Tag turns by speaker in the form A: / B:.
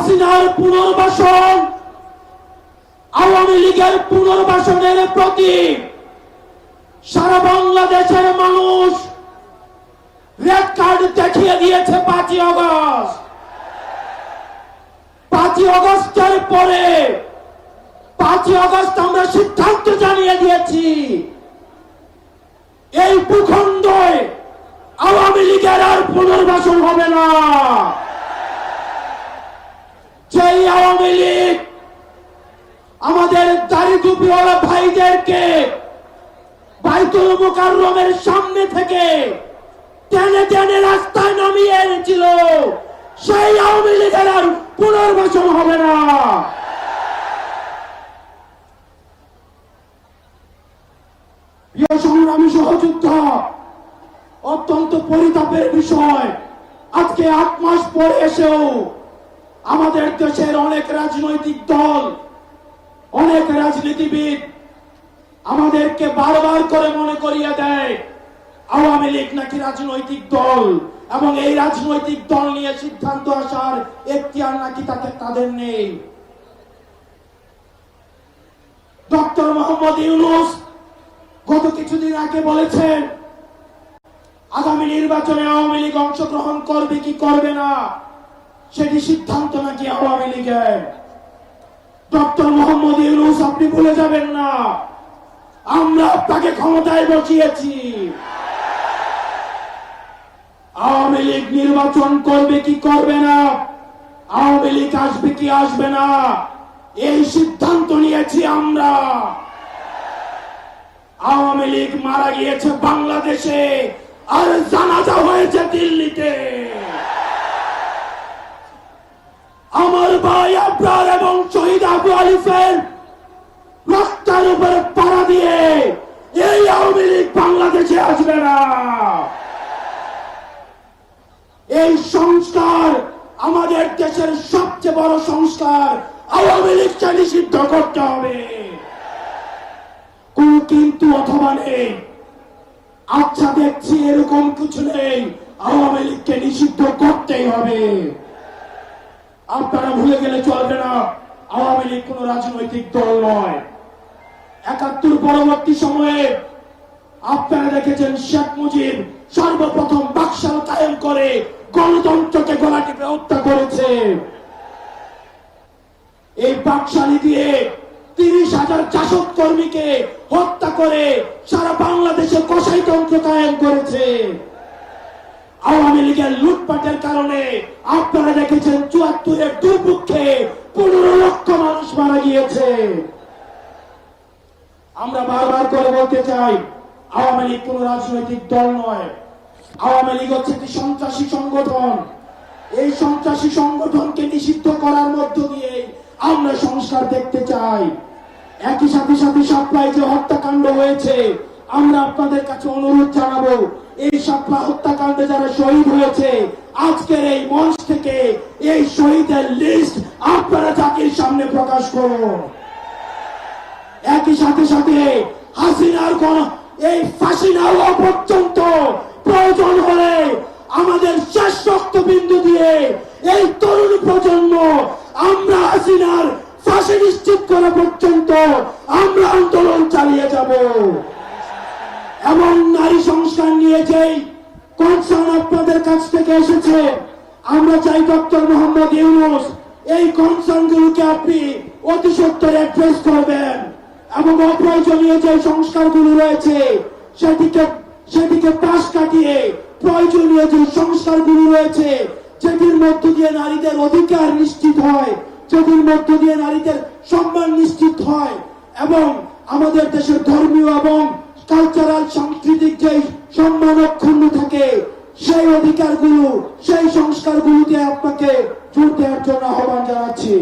A: হাসিনার পুনর্বাসন আওয়ামী লীগের পুনর্বাসনের প্রতি সারা বাংলাদেশের মানুষ রেড কার্ড দেখিয়ে দিয়েছে 5ই আগস্ট। 5ই আগস্টের পরে 5ই আগস্ট আমরা সিদ্ধান্ত জানিয়ে দিয়েছি, এই ভূখণ্ডে আওয়ামী লীগের আর পুনর্বাসন হবে না। যেই আওয়ামী লীগ আমাদের দাড়ি টুপিওয়ালা ভাইদেরকে বাইতুল মুকাররমের সামনে থেকে টেনে টেনে রাস্তায় নামিয়ে এনেছিল, সেই আওয়ামী লীগের আর পুনর্বাসন হবে না। প্রিয় সংগ্রামী সহযোদ্ধা, অত্যন্ত পরিতাপের বিষয়, আজকে 8 মাস পরে এসেও আমাদের দেশের অনেক রাজনৈতিক দল, অনেক রাজনীতিবিদ আমাদেরকে বারবার করে মনে করিয়ে দেয় আওয়ামী লীগ নাকি রাজনৈতিক দল, এবং এই রাজনৈতিক দল নিয়ে সিদ্ধান্ত আসার এখতিয়ার নাকি তাদের নেই। ডক্টর মোহাম্মদ ইউনূস গত কিছুদিন আগে বলেছেন আগামী নির্বাচনে আওয়ামী লীগ অংশগ্রহণ করবে কি করবে না সেটি সিদ্ধান্ত নাকি আওয়ামী লীগের। ডক্টর মোহাম্মদ ইউনূস, আপনি ভুলে যাবেন না, আমরা আপনাকে ক্ষমতায় বসিয়েছি। আওয়ামী লীগ নির্বাচন করবে কি করবে না, আওয়ামী লীগ আসবে কি আসবে না, এই সিদ্ধান্ত নিয়েছি আমরা। আওয়ামী লীগ মারা গিয়েছে বাংলাদেশে, আর জানাজা হয়েছে দিল্লিতে। আমার ভাই আবরার এবং শহীদ আবু আলিফের রাস্তার উপরে পাড়া দিয়ে এই আওয়ামী লীগ বাংলাদেশে আসবে না। এই সংস্কার আমাদের দেশের সবচেয়ে বড় সংস্কার, আওয়ামী লীগকে নিষিদ্ধ করতে হবে। কোন কিন্তু অথবা নেই, আচ্ছা দেখছি এরকম কিছু নেই, আওয়ামী লীগকে নিষিদ্ধ করতেই হবে। আপনারা ভুলে গেলে চলবে না, আওয়ামী লীগ কোন রাজনৈতিক দল নয়। ৭১ পরবর্তী সময়ে আপনারা দেখেছেন শেখ মুজিব সর্বপ্রথম বাকশাল কায়েম করে গণতন্ত্রকে গলা টিপে হত্যা করেছে। এই বাকশালী দিয়ে ৩০,০০০ জাসদ কর্মীকে হত্যা করে সারা বাংলাদেশে কসাইতন্ত্র কায়েম করেছে। আওয়ামী লীগের লুটপাটের কারণে আপনারা দেখেছেন ৭৪-এর দুর্ভিক্ষে ১৫ লক্ষ মানুষ মারা গিয়েছে। আমরা বারবার করে বলতে চাই, আওয়ামী লীগ কোন রাজনৈতিক দল নয়। আওয়ামী লীগ হচ্ছে একটি সন্ত্রাসী সংগঠন। এই সন্ত্রাসী সংগঠনকে নিষিদ্ধ করার মধ্য দিয়ে আমরা সংস্কার দেখতে চাই। একই সাথে সাপ্লাই যে হত্যাকাণ্ড হয়েছে, আমরা আপনাদের কাছে অনুরোধ জানাবো, এই সাপ্লা হত্যাকাণ্ডে যারা শহীদ হয়েছে, আজকের এই মঞ্চ থেকে এই শহীদের লিস্ট আপনারা জাতির সামনে প্রকাশ করুন। একই সাথে হাসিনার এই ফাঁসি না হওয়া পর্যন্ত প্রয়োজন হলে আমাদের শেষ রক্তবিন্দু দিয়ে এই তরুণ প্রজন্ম আমরা হাসিনার ফাঁসি নিশ্চিত করা পর্যন্ত আমরা আন্দোলন চালিয়ে যাব। এমন নারী সংস্কার নিয়ে যেই কনসার্ন আপনাদের কাছ থেকে এসেছে, আমরা চাই ডক্টর মোহাম্মদ ইউনূস এই কনসার্ন গুলোকে আপনি অতি সত্বর অ্যাড্রেস করবেন, এবং অপ্রয়োজনীয় যে সংস্কারগুলো রয়েছে সেদিকে পাশ কাটিয়ে প্রয়োজনীয় যে সংস্কারগুলো রয়েছে, যেটির মধ্য দিয়ে নারীদের অধিকার নিশ্চিত হয়, যেটির মধ্য দিয়ে নারীদের সম্মান নিশ্চিত হয়, এবং আমাদের দেশের ধর্মীয় এবং কালচারাল সাংস্কৃতিক যে সম্মান অক্ষুণ্ণ থাকে, সেই অধিকারগুলো, সেই সংস্কারগুলোতে আপনাকে জোর দেওয়ার জন্য আহ্বান জানাচ্ছি।